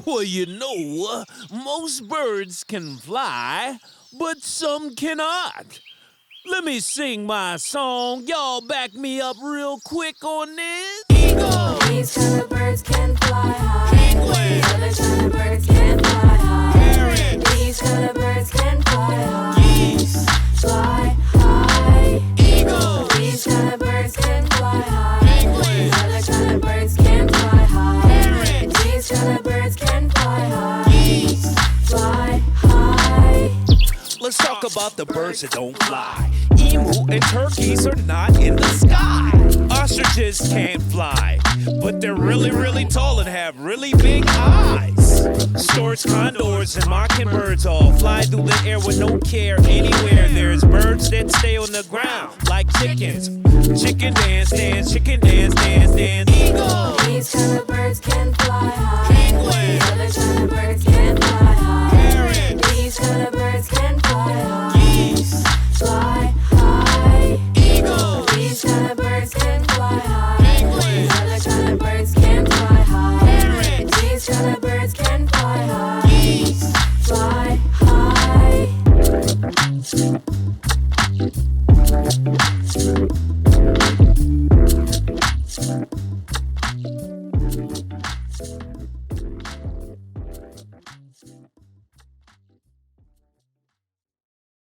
Well, most birds can fly, but some cannot. Let me sing my song. Y'all back me up real quick on this. Eagle! These kind of birds can fly high. Penguin! Other kind of birds can fly high. Parrot! These kind of birds can fly high. Geese! Fly high. Eagle! These kind of birds can fly high. Penguin! Other kind of birds can fly high. Parrot! These kind of birds can fly high. Geese! Fly high. Let's talk about the birds that don't fly. Emu and turkeys are not in the sky. Ostriches can't fly, but they're really, really tall and have really big eyes. Storks, condors, and mockingbirds all fly through the air with no care anywhere. There's birds that stay on the ground like chickens. Chicken dance, dance, chicken dance, dance, dance. Eagle!